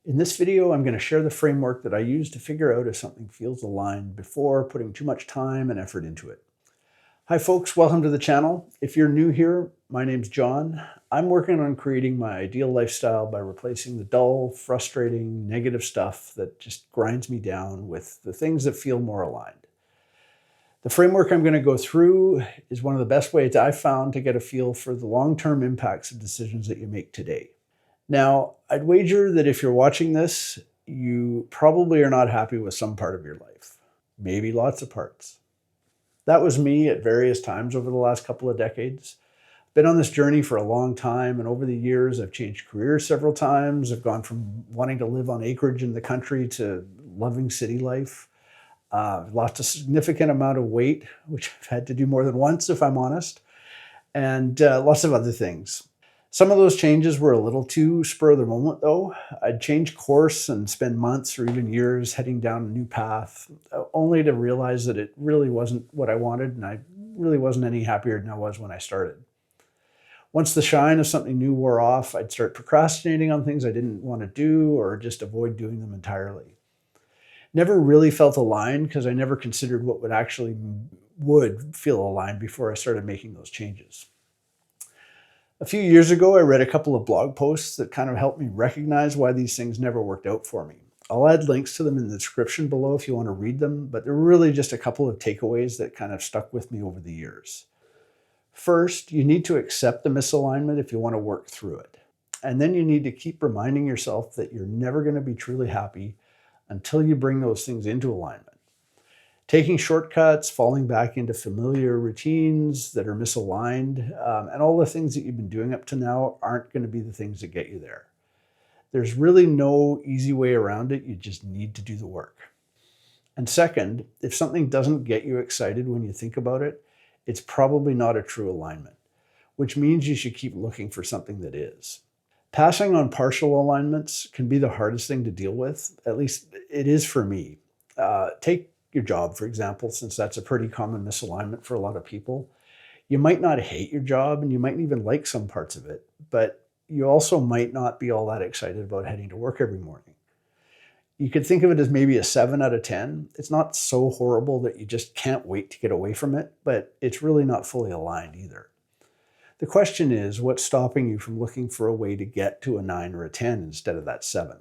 In this video, I'm going to share the framework that I use to figure out if something feels aligned before putting too much time and effort into it. Hi folks, welcome to the channel. If you're new here, my name's John. I'm working on creating my ideal lifestyle by replacing the dull, frustrating, negative stuff that just grinds me down with the things that feel more aligned. The framework I'm going to go through is one of the best ways I've found to get a feel for the long-term impacts of decisions that you make today. Now, I'd wager that if you're watching this, you probably are not happy with some part of your life, maybe lots of parts. That was me at various times over the last couple of decades. I've been on this journey for a long time, and over the years, I've changed careers several times. I've gone from wanting to live on acreage in the country to loving city life. I've lost a significant amount of weight, which I've had to do more than once, if I'm honest, and lots of other things. Some of those changes were a little too spur of the moment, though. I'd change course and spend months or even years heading down a new path, only to realize that it really wasn't what I wanted, and I really wasn't any happier than I was when I started. Once the shine of something new wore off, I'd start procrastinating on things I didn't want to do or just avoid doing them entirely. Never really felt aligned because I never considered what would feel aligned before I started making those changes. A few years ago, I read a couple of blog posts that kind of helped me recognize why these things never worked out for me. I'll add links to them in the description below if you want to read them, but they're really just a couple of takeaways that kind of stuck with me over the years. First, you need to accept the misalignment if you want to work through it. And then you need to keep reminding yourself that you're never going to be truly happy until you bring those things into alignment. Taking shortcuts, falling back into familiar routines that are misaligned, and all the things that you've been doing up to now aren't going to be the things that get you there. There's really no easy way around it. You just need to do the work. And second, if something doesn't get you excited when you think about it, it's probably not a true alignment, which means you should keep looking for something that is. Passing on partial alignments can be the hardest thing to deal with. At least it is for me. Take your job, for example, since that's a pretty common misalignment for a lot of people. You might not hate your job and you might even like some parts of it, but you also might not be all that excited about heading to work every morning. You could think of it as maybe a 7 out of 10. It's not so horrible that you just can't wait to get away from it, but it's really not fully aligned either. The question is, what's stopping you from looking for a way to get to a 9 or a 10 instead of that 7?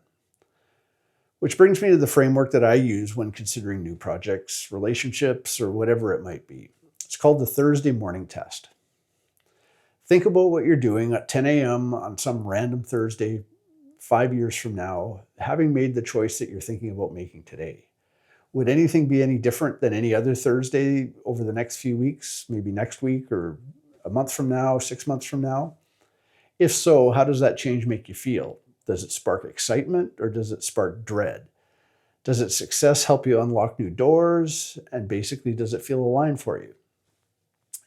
Which brings me to the framework that I use when considering new projects, relationships, or whatever it might be. It's called the Thursday morning test. Think about what you're doing at 10 a.m. on some random Thursday 5 years from now, having made the choice that you're thinking about making today. Would anything be any different than any other Thursday over the next few weeks, maybe next week or a month from now, 6 months from now? If so, how does that change make you feel? Does it spark excitement or does it spark dread? Does its success help you unlock new doors? And basically, does it feel aligned for you?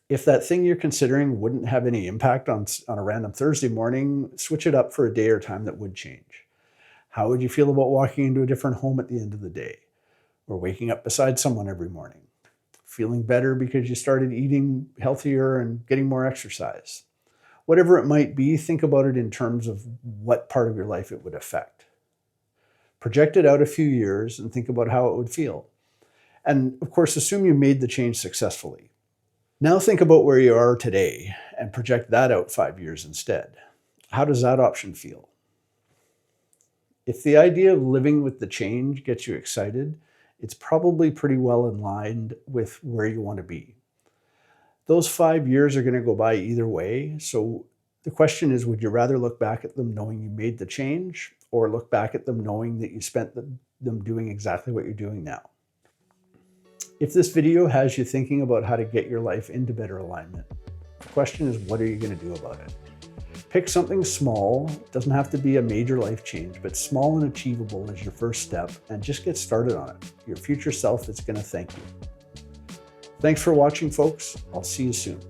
If that thing you're considering wouldn't have any impact on a random Thursday morning, switch it up for a day or time that would change. How would you feel about walking into a different home at the end of the day? Or waking up beside someone every morning? Feeling better because you started eating healthier and getting more exercise? Whatever it might be, think about it in terms of what part of your life it would affect. Project it out a few years and think about how it would feel. And of course, assume you made the change successfully. Now think about where you are today and project that out 5 years instead. How does that option feel? If the idea of living with the change gets you excited, it's probably pretty well in line with where you want to be. Those 5 years are going to go by either way. So the question is, would you rather look back at them knowing you made the change or look back at them knowing that you spent them doing exactly what you're doing now? If this video has you thinking about how to get your life into better alignment, the question is, what are you going to do about it? Pick something small. It doesn't have to be a major life change, but small and achievable is your first step, and just get started on it. Your future self is going to thank you. Thanks for watching, folks. I'll see you soon.